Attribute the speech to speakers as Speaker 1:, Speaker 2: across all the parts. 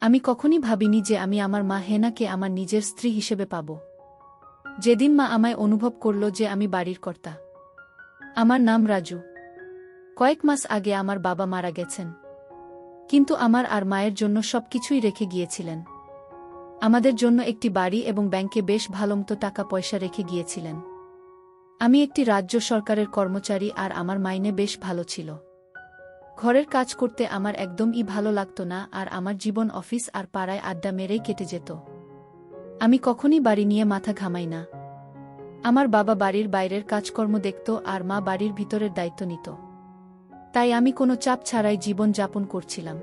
Speaker 1: আমি কখনই ভাবিনি যে আমি আমার মা হেনাকে আমার নিজের স্ত্রী হিসেবে পাব। যেদিন মা আমায় অনুভব করল যে আমি বাড়ির কর্তা। আমার নাম রাজু। কয়েক মাস আগে আমার বাবা মারা গেছেন, কিন্তু আমার আর মায়ের জন্য সবকিছুই রেখে গিয়েছিলেন। আমাদের জন্য একটি বাড়ি এবং ব্যাংকে বেশ ভালোমতো টাকা পয়সা রেখে গিয়েছিলেন। আমি একটি রাজ্য সরকারের কর্মচারী আর আমার মাইনে বেশ ভালো ছিল। ঘরের কাজ করতে আমার একদমই ভালো লাগতো না, আর আমার জীবন অফিস আর পাড়ায় আড্ডা মেরেই কেটে যেত। আমি কখনই বাড়ি নিয়ে মাথা ঘামাই না। আমার বাবা বাড়ির বাইরের কাজকর্ম দেখত আর মা বাড়ির ভিতরের দায়িত্ব নিত। তাই আমি কোনো চাপ ছাড়াই জীবন যাপন করছিলাম।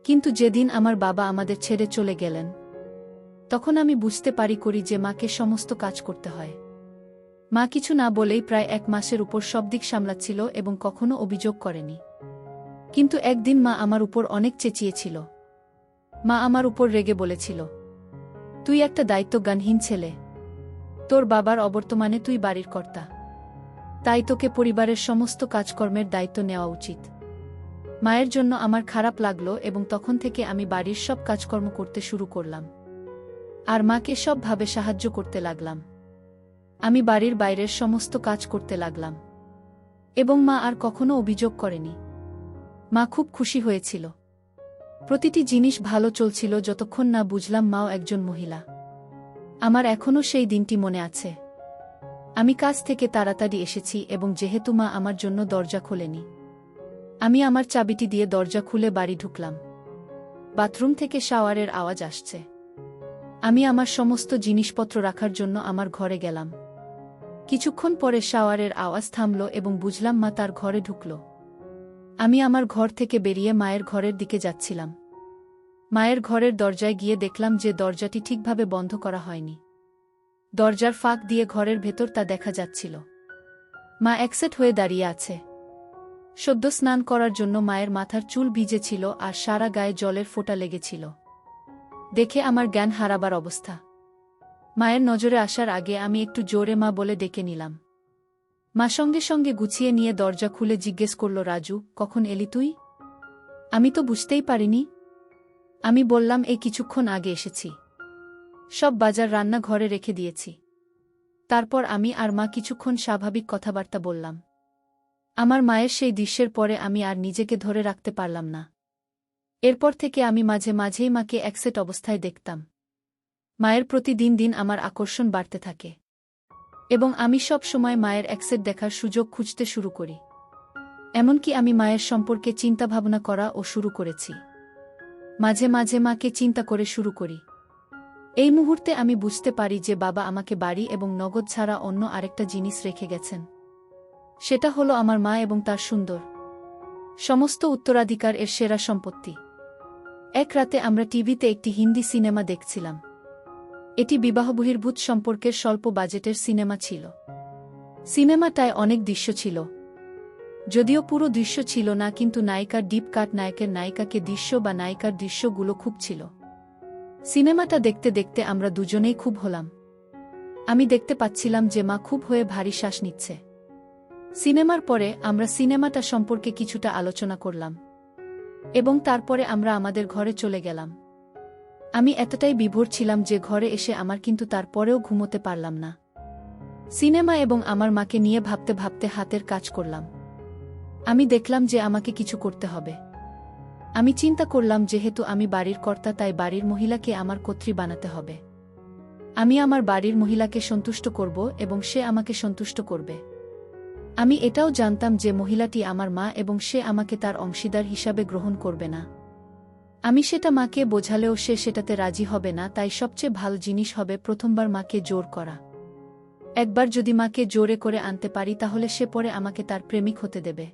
Speaker 1: কিন্তু যেদিন আমার বাবা আমাদের ছেড়ে চলে গেলেন, তখন আমি বুঝতে পারি যে মাকে সমস্ত কাজ করতে হয়। মা কিছু না বলেই প্রায় 1 মাসের উপর সব দিক সামলাচ্ছিল এবং কখনো অভিযোগ করেনি। কিন্তু একদিন মা আমার উপর অনেক চেঁচিয়েছিল। মা আমার উপর রেগে বলেছিল, তুই একটা দায়িত্বজ্ঞানহীন ছেলে। তোর বাবার অবর্তমানে তুই বাড়ির কর্তা, তাই তোকে পরিবারের সমস্ত কাজকর্মের দায়িত্ব নেওয়া উচিত। মায়ের জন্য আমার খারাপ লাগলো এবং তখন থেকে আমি বাড়ির সব কাজকর্ম করতে শুরু করলাম আর মাকে সবভাবে সাহায্য করতে লাগলাম। আমি বাড়ির বাইরের সমস্ত কাজ করতে লাগলাম এবং মা আর কখনো অভিযোগ করেনি। মা খুব খুশি হয়েছিল। প্রতিটি জিনিস ভালো চলছিল যতক্ষণ না বুঝলাম মাও একজন মহিলা। আমার এখনও সেই দিনটি মনে আছে। আমি কাজ থেকে তাড়াতাড়ি এসেছি এবং যেহেতু মা আমার জন্য দরজা খোলেনি, আমি আমার চাবিটি দিয়ে দরজা খুলে বাড়ি ঢুকলাম। বাথরুম থেকে শাওয়ারের আওয়াজ আসছে। আমি আমার সমস্ত জিনিসপত্র রাখার জন্য আমার ঘরে গেলাম। কিছুক্ষণ পরে শাওয়ারের আওয়াজ থামল এবং বুঝলাম মা তার ঘরে ঢুকল। আমি আমার ঘর থেকে বেরিয়ে মায়ের ঘরের দিকে যাচ্ছিলাম। মায়ের ঘরের দরজায় গিয়ে দেখলাম যে দরজাটি ঠিকভাবে বন্ধ করা হয়নি। দরজার ফাঁক দিয়ে ঘরের ভেতর তা দেখা যাচ্ছিল। মা একসেট হয়ে দাঁড়িয়ে আছে। সদ্য স্নান করার জন্য মায়ের মাথার চুল ভিজে ছিল আর সারা গায়ে জলের ফোঁটা লেগেছিল। দেখে আমার জ্ঞান হারাবার অবস্থা। মায়ের নজরে আসার আগে আমি একটু জোরে মা বলে ডেকে নিলাম। মা সঙ্গে সঙ্গে গুছিয়ে নিয়ে দরজা খুলে জিজ্ঞেস করল, রাজু, কখন এলি তুই? আমি তো বুঝতেই পারিনি। আমি বললাম, এই কিছুক্ষণ আগে এসেছি। সব বাজার রান্না ঘরে রেখে দিয়েছি। তারপর আমি আর মা কিছুক্ষণ স্বাভাবিক কথাবার্তা বললাম। আমার মায়ের সেই দৃশ্যের পরে আমি আর নিজেকে ধরে রাখতে পারলাম না। এরপর থেকে আমি মাঝে মাঝেই মাকে একসেট অবস্থায় দেখতাম। মায়ের প্রতি দিন দিন আমার আকর্ষণ বাড়তে থাকে এবং আমি সব সময় মায়ের একসেট দেখার সুযোগ খুঁজতে শুরু করি। এমনকি আমি মায়ের সম্পর্কে চিন্তাভাবনা করা ও শুরু করেছি। মাঝে মাঝে মাকে চিন্তা করে শুরু করি। এই মুহূর্তে আমি বুঝতে পারি যে বাবা আমাকে বাড়ি এবং নগদ ছাড়া অন্য আরেকটা জিনিস রেখে গেছেন। সেটা হলো আমার মা এবং তার সুন্দর সমস্ত উত্তরাধিকার এর সেরা সম্পত্তি। এক রাতে আমরা টিভিতে একটি হিন্দি সিনেমা দেখছিলাম। এটি বিবাহবহির্ভূত সম্পর্কের স্বল্প বাজেটের সিনেমা ছিল। সিনেমাটায় অনেক দৃশ্য ছিল, যদিও পুরো দৃশ্য ছিল না, কিন্তু নায়িকার ডিপ কাট, নায়কের নায়িকাকে দৃশ্য বা নায়িকার দৃশ্যগুলো খুব ছিল। সিনেমাটা দেখতে দেখতে আমরা দুজনেই খুব হলাম। আমি দেখতে পাচ্ছিলাম যে মা খুব হয়ে ভারী শ্বাস নিচ্ছে। সিনেমার পরে আমরা সিনেমাটা সম্পর্কে কিছুটা আলোচনা করলাম এবং তারপরে আমরা আমাদের ঘরে চলে গেলাম। আমি এতটাই বিভোর ছিলাম যে ঘরে এসে আমার কিন্তু তারপরেও ঘুমোতে পারলাম না। সিনেমা এবং আমার মাকে নিয়ে ভাবতে ভাবতে হাতের কাজ করলাম। আমি দেখলাম যে আমাকে কিছু করতে হবে। আমি চিন্তা করলাম, যেহেতু আমি বাড়ির কর্তা, তাই বাড়ির মহিলাকে আমার কর্ত্রী বানাতে হবে। আমি আমার বাড়ির মহিলাকে সন্তুষ্ট করব এবং সে আমাকে সন্তুষ্ট করবে। আমি এটাও জানতাম যে মহিলাটি আমার মা এবং সে আমাকে তার অংশীদার হিসাবে গ্রহণ করবে না। আমি সেটা মাকে বোঝালেও সে সেটাতে রাজি হবে না, তাই সবচেয়ে ভালো জিনিস হবে প্রথমবার মাকে জোর করা। একবার যদি মাকে জোরে করে আনতে পারি তাহলে সে পরে আমাকে তার প্রেমিক হতে দেবে।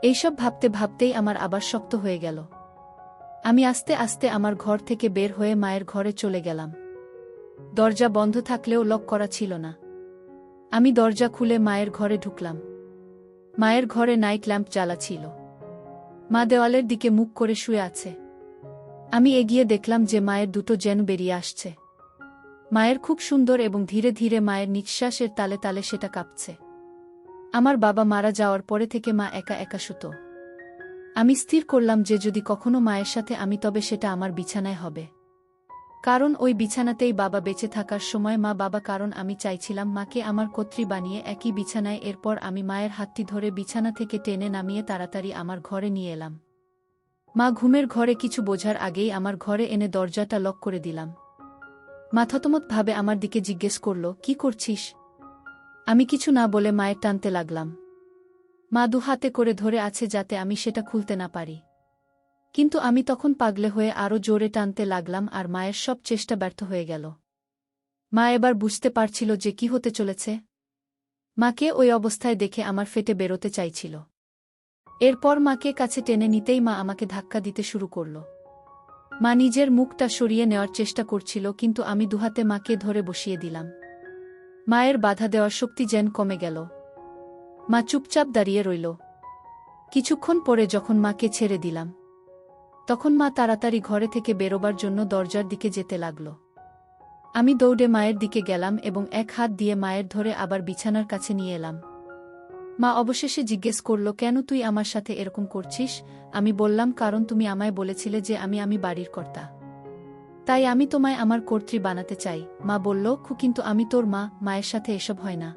Speaker 1: এইসব ভাবতে ভাবতেই আমার আবার শক্ত হয়ে গেল। আমি আস্তে আস্তে আমার ঘর থেকে বের হয়ে মায়ের ঘরে চলে গেলাম। দরজা বন্ধ থাকলেও লক করা ছিল না। আমি দরজা খুলে মায়ের ঘরে ঢুকলাম। মায়ের ঘরে নাইট ল্যাম্প জ্বালা ছিল। মা দেওয়ালের দিকে মুখ করে শুয়ে আছে। আমি এগিয়ে দেখলাম যে মায়ের দুটো জেন বেরিয়ে আসছে। মায়ের খুব সুন্দর এবং ধীরে ধীরে মায়ের নিঃশ্বাসের তালে তালে সেটা কাঁপছে। আমার বাবা মারা যাওয়ার পরে থেকে মা একা একা শুতো। আমি স্থির করলাম যে যদি কখনো মায়ের সাথে আমি তবে সেটা আমার বিছানায় হবে। কারণ ওই বিছানাতেই বাবা বেঁচে থাকার সময় মা বাবা, কারণ আমি চাইছিলাম মাকে আমার কর্ত্রী বানিয়ে একই বিছানায়। এরপর আমি মায়ের হাতটি ধরে বিছানা থেকে টেনে নামিয়ে তাড়াতাড়ি আমার ঘরে নিয়ে এলাম। মা ঘুমের ঘরে কিছু বোঝার আগেই আমার ঘরে এনে দরজাটা লক করে দিলাম। মা থতমতভাবে আমার দিকে জিজ্ঞেস করল, কি করছিস? আমি কিছু না বলে মায়ের টানতে লাগলাম। মা দুহাতে করে ধরে আছে যাতে আমি সেটা খুলতে না পারি। কিন্তু আমি তখন পাগলে হয়ে আরও জোরে টানতে লাগলাম আর মায়ের সব চেষ্টা ব্যর্থ হয়ে গেল। মা এবার বুঝতে পারছিল যে কি হতে চলেছে। মাকে ওই অবস্থায় দেখে আমার ফেটে বেরোতে চাইছিল। এরপর মাকে কাছে টেনে নিতেই মা আমাকে ধাক্কা দিতে শুরু করল। মা নিজের মুখটা সরিয়ে নেওয়ার চেষ্টা করছিল, কিন্তু আমি দুহাতে মাকে ধরে বসিয়ে দিলাম। মায়ের বাধা দেওয়ার শক্তি যেন কমে গেল। মা চুপচাপ দাঁড়িয়ে রইল। কিছুক্ষণ পরে যখন মাকে ছেড়ে দিলাম, তখন মা তাড়াতাড়ি ঘরে থেকে বেরোবার জন্য দরজার দিকে যেতে লাগল। আমি দৌড়ে মায়ের দিকে গেলাম এবং এক হাত দিয়ে মায়ের ধরে আবার বিছানার কাছে নিয়ে এলাম। মা অবশেষে জিজ্ঞেস করল, কেন তুই আমার সাথে এরকম করছিস? আমি বললাম, কারণ তুমি আমায় বলেছিলে যে আমি বাড়ির কর্তা, তাই আমি তোমায় আমার কর্ত্রী বানাতে চাই। মা বলল, কিন্তু আমি তোর মা, মায়ের সাথে এসব হয় না।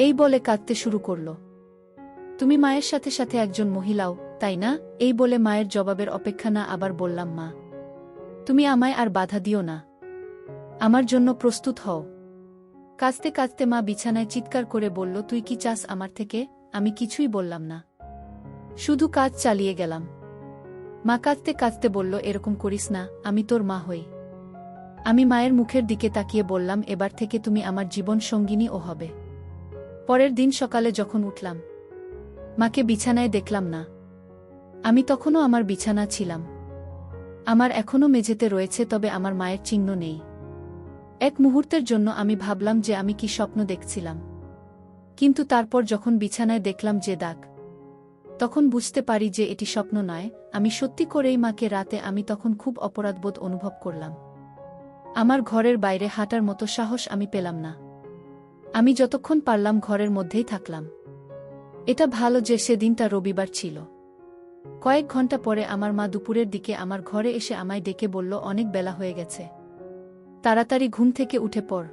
Speaker 1: এই বলে কাঁদতে শুরু করল। তুমি মায়ের সাথে সাথে একজন মহিলাও, তাই না? এই বলে মায়ের জবাবের অপেক্ষা না আবার বললাম, মা তুমি আমায় আর বাধা দিও না, আমার জন্য প্রস্তুত হও। কাঁদতে কাঁদতে মা বিছানায় চিৎকার করে বলল, তুই কি চাস আমার থেকে? আমি কিছুই বললাম না, শুধু কাজ চালিয়ে গেলাম। মা কাঁদতে কাঁদতে বলল, এরকম করিস না, আমি তোর মা হই। আমি মায়ের মুখের দিকে তাকিয়ে বললাম, এবার থেকে তুমি আমার জীবন সঙ্গিনী ও হবে। পরের দিন সকালে যখন উঠলাম, মাকে বিছানায় দেখলাম না। আমি তখনও আমার বিছানা ছিলাম। আমার এখনও মেঝেতে রয়েছে, তবে আমার মায়ের চিহ্ন নেই। এক মুহূর্তের জন্য আমি ভাবলাম যে আমি কি স্বপ্ন দেখছিলাম, কিন্তু তারপর যখন বিছানায় দেখলাম যে দাগ, তখন বুঝতে পারি যে এটি স্বপ্ন নয়, আমি সত্যি করেই মাকে। রাতে আমি তখন খুব অপরাধবোধ অনুভব করলাম। আমার ঘরের বাইরে হাঁটার মতো সাহস আমি পেলাম না। আমি যতক্ষণ পারলাম ঘরের মধ্যেই থাকলাম। এটা ভালো যে সেদিনটা রবিবার ছিল। কয়েক ঘন্টা পরে আমার মা দুপুরের দিকে আমার ঘরে এসে আমায় ডেকে বলল, অনেক বেলা হয়ে গেছে, তাড়াতাড়ি ঘুম থেকে উঠে পড়।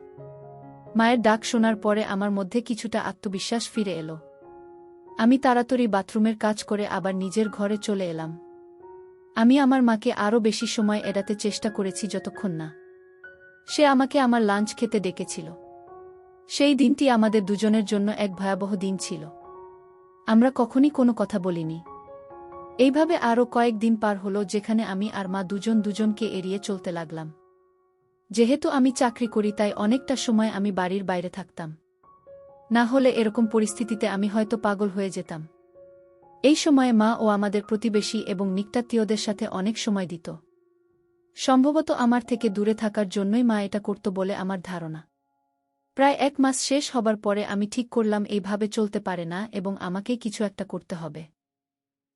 Speaker 1: মায়ের ডাক শোনার পরে আমার মধ্যে কিছুটা আত্মবিশ্বাস ফিরে এলো। আমি তাড়াতাড়ি বাথরুমের কাজ করে আবার নিজের ঘরে চলে এলাম। আমি আমার মাকে আরও বেশি সময় এড়াতে চেষ্টা করেছি যতক্ষণ না সে আমাকে আমার লাঞ্চ খেতে ডেকেছিল। সেই দিনটি আমাদের দুজনের জন্য এক ভয়াবহ দিন ছিল। আমরা কখনই কোনো কথা বলিনি। এইভাবে আরও কয়েকদিন পার হলো, যেখানে আমি আর মা দুজন দুজনকে এড়িয়ে চলতে লাগলাম। যেহেতু আমি চাকরি করি, তাই অনেকটা সময় আমি বাড়ির বাইরে থাকতাম। না হলে এরকম পরিস্থিতিতে আমি হয়তো পাগল হয়ে যেতাম। এই সময়ে মা ও আমাদের প্রতিবেশী এবং নিকটাত্মীয়দের সাথে অনেক সময় দিত। সম্ভবত আমার থেকে দূরে থাকার জন্যই মা এটা করত বলে আমার ধারণা। প্রায় 1 মাস শেষ হবার পরে আমি ঠিক করলাম এইভাবে চলতে পারে না এবং আমাকেই কিছু একটা করতে হবে।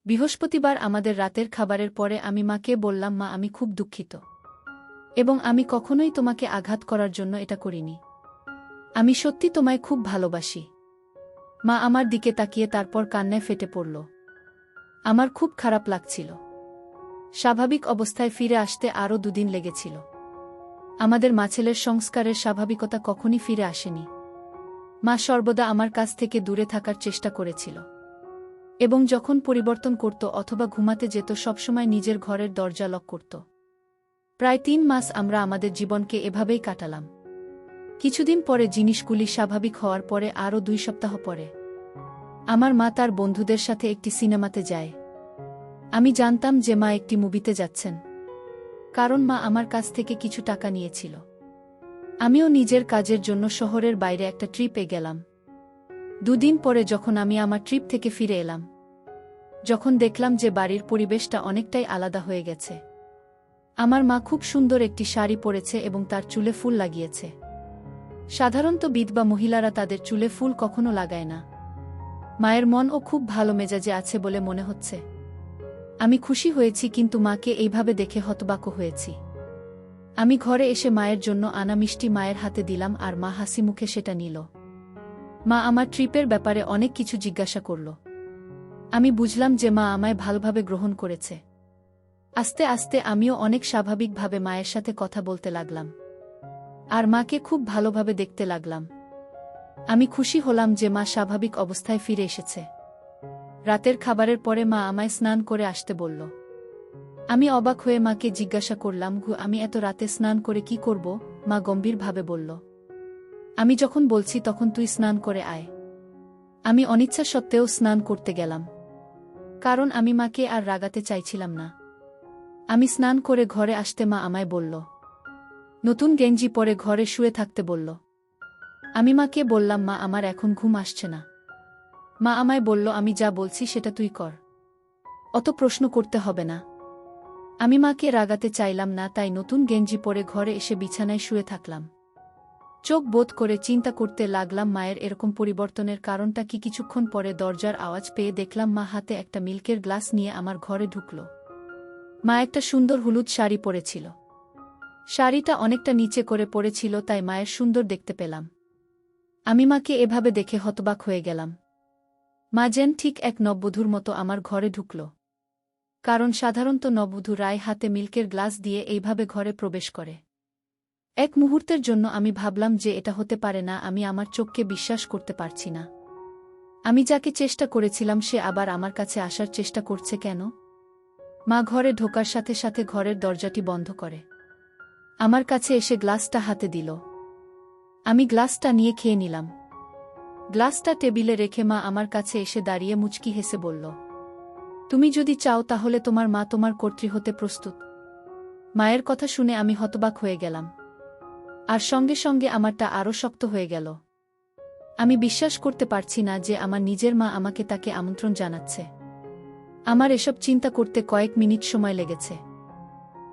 Speaker 1: বৃহস্পতিবার আমাদের রাতের খাবারের পরে আমি মাকে বললাম, মা আমি খুব দুঃখিত এবং আমি কখনোই তোমাকে আঘাত করার জন্য এটা করিনি। আমি সত্যি তোমায় খুব ভালোবাসি। মা আমার দিকে তাকিয়ে তারপর কান্নায় ফেটে পড়ল। আমার খুব খারাপ লাগছিল। স্বাভাবিক অবস্থায় ফিরে আসতে আরও 2 দিন লেগেছিল। আমাদের মাছেলের সংস্কারের স্বাভাবিকতা কখনই ফিরে আসেনি। মা সর্বদা আমার কাছ থেকে দূরে থাকার চেষ্টা করেছিল এবং যখন পরিবর্তন করত অথবা ঘুমাতে যেত সবসময় নিজের ঘরের দরজা লক করত। প্রায় 3 মাস আমরা আমাদের জীবনকে এভাবেই কাটালাম। কিছুদিন পরে জিনিসগুলি স্বাভাবিক হওয়ার পরে আরও 2 সপ্তাহ পরে আমার মা তার বন্ধুদের সাথে একটি সিনেমাতে যায়। আমি জানতাম যে মা একটি মুভিতে যাচ্ছেন, কারণ মা আমার কাছ থেকে কিছু টাকা নিয়েছিল। আমিও নিজের কাজের জন্য শহরের বাইরে একটা ট্রিপে গেলাম। 2 দিন পরে যখন আমি আমার ট্রিপ থেকে ফিরে এলাম, যখন দেখলাম যে বাড়ির পরিবেশটা অনেকটাই আলাদা হয়ে গেছে। আমার মা খুব সুন্দর একটি শাড়ি পরেছে এবং তার চুলে ফুল লাগিয়েছে। সাধারণত বিধবা মহিলারা তাদের চুলে ফুল কখনো লাগায় না। মায়ের মনও খুব ভালো মেজাজে আছে বলে মনে হচ্ছে। আমি খুশি হয়েছি, কিন্তু মাকে এইভাবে দেখে হতবাক হয়েছি। আমি ঘরে এসে মায়ের জন্য আনা মিষ্টি মায়ের হাতে দিলাম আর মা হাসি মুখে সেটা নিল। মা আমার ট্রিপের ব্যাপারে অনেক কিছু জিজ্ঞাসা করল। আমি বুঝলাম যে মা আমায় ভালোভাবে গ্রহণ করেছে। আস্তে আস্তে আমিও অনেক স্বাভাবিকভাবে মায়ের সাথে কথা বলতে লাগলাম। আর মাকে খুব ভালোভাবে দেখতে লাগলাম। আমি খুশি হলাম যে মা স্বাভাবিক অবস্থায় ফিরে এসেছে। রাতের খাবারের পরে মা আমায় স্নান করে আসতে বলল। আমি অবাক হয়ে মাকে জিজ্ঞাসা করলাম, আমি এত রাতে স্নান করে কি করব? মা গম্ভীরভাবে বলল, আমি যখন বলছি তখন তুই স্নান করে আয়। আমি অনিচ্ছা সত্ত্বেও স্নান করতে গেলাম, কারণ আমি মাকে আর রাগাতে চাইছিলাম না। আমি স্নান করে ঘরে আসতে মা আমায় বলল, নতুন গেঞ্জি পরে ঘরে শুয়ে থাকতে বলল। আমি মাকে বললাম, মা আমার এখন ঘুম আসছে না। মা আমায় বলল, আমি যা বলছি সেটা তুই কর, অত প্রশ্ন করতে হবে না। আমি মাকে রাগাতে চাইলাম না, তাই নতুন গেঞ্জি পরে ঘরে এসে বিছানায় শুয়ে থাকলাম। চোখ বোধ করে চিন্তা করতে লাগলাম মায়ের এরকম পরিবর্তনের কারণটা কি। কিছুক্ষণ পরে দরজার আওয়াজ পেয়ে দেখলাম মা হাতে একটা মিল্কের গ্লাস নিয়ে আমার ঘরে ঢুকল। মা একটা সুন্দর হলুদ শাড়ি পরেছিল। শাড়িটা অনেকটা নিচে করে পরেছিল, তাই মায়ের সুন্দর দেখতে পেলাম। আমি মাকে এভাবে দেখে হতবাক হয়ে গেলাম। মা যেন ঠিক এক নববধূর মতো আমার ঘরে ঢুকল, কারণ সাধারণত নববধূ রায় হাতে মিল্কের গ্লাস দিয়ে এইভাবে ঘরে প্রবেশ করে। এক মুহূর্তের জন্য আমি ভাবলাম যে এটা হতে পারে না। আমি আমার চোখকে বিশ্বাস করতে পারছি না। আমি যাকে চেষ্টা করেছিলাম সে আবার আমার কাছে আসার চেষ্টা করছে কেন? মা ঘরে ঢোকার সাথে সাথে ঘরের দরজাটি বন্ধ করে আমার কাছে এসে গ্লাসটা হাতে দিল। আমি গ্লাসটা নিয়ে খেয়ে নিলাম। গ্লাসটা টেবিলে রেখে মা আমার কাছে এসে দাঁড়িয়ে মুচকি হেসে বলল, তুমি যদি চাও তাহলে তোমার মা তোমার কর্ত্রী হতে প্রস্তুত। মায়ের কথা শুনে আমি হতবাক হয়ে গেলাম, আর সঙ্গে সঙ্গে আমারটা আরও শক্ত হয়ে গেল। আমি বিশ্বাস করতে পারছি না যে আমার নিজের মা আমাকে তাকে আমন্ত্রণ জানাচ্ছে। আমার এসব চিন্তা করতে কয়েক মিনিট সময় লেগেছে,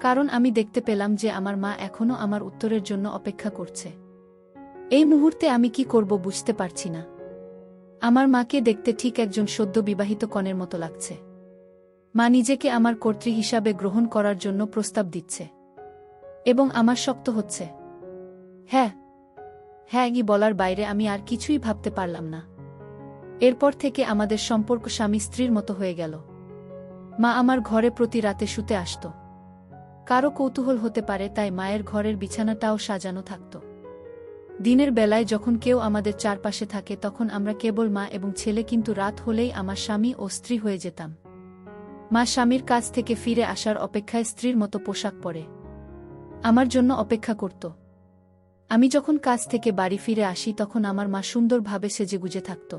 Speaker 1: কারণ আমি দেখতে পেলাম যে আমার মা এখনও আমার উত্তরের জন্য অপেক্ষা করছে। এই মুহূর্তে আমি কি করব বুঝতে পারছি না। আমার মাকে দেখতে ঠিক একজন সদ্য বিবাহিত কনের মতো লাগছে। মা নিজেকে আমার কর্ত্রী হিসাবে গ্রহণ করার জন্য প্রস্তাব দিচ্ছে, এবং আমার শক্ত হচ্ছে। হ্যাঁ হ্যাঁ বলার বাইরে আমি আর কিছুই ভাবতে পারলাম না। এরপর থেকে আমাদের সম্পর্ক স্বামী স্ত্রীর মতো হয়ে গেল। মা আমার ঘরে প্রতি রাতে শুতে আসত। কারো কৌতূহল হতে পারে তাই মায়ের ঘরের বিছানাটাও সাজানো থাকত। দিনের বেলায় যখন কেউ আমাদের চারপাশে থাকে তখন আমরা কেবল মা এবং ছেলে, কিন্তু রাত হলেই আমার স্বামী ও স্ত্রী হয়ে যেতাম। মা স্বামীর কাছ থেকে ফিরে আসার অপেক্ষায় স্ত্রীর মতো পোশাক পরে আমার জন্য অপেক্ষা করত। আমি যখন কাজ থেকে বাড়ি ফিরে আসি তখন আমার মা সুন্দরভাবে সেজেগুজে থাকত।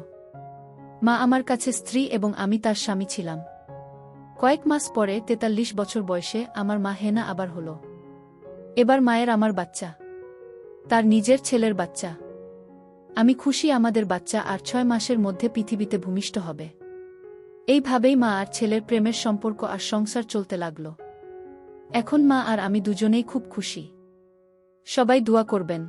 Speaker 1: মা আমার কাছে স্ত্রী এবং আমি তার স্বামী ছিলাম। কয়েক মাস পরে ৪৩ বছর বয়সে আমার মা হেনা আবার হল। এবার মায়ের আমার বাচ্চা, তার নিজের ছেলের বাচ্চা। আমি খুশি আমাদের বাচ্চা আর ৬ মাসের মধ্যে পৃথিবীতে ভূমিষ্ঠ হবে। এইভাবেই মা আর ছেলের প্রেমের সম্পর্ক আর সংসার চলতে লাগল। এখন মা আর আমি দুজনেই খুব খুশি। সবাই দোয়া করবেন।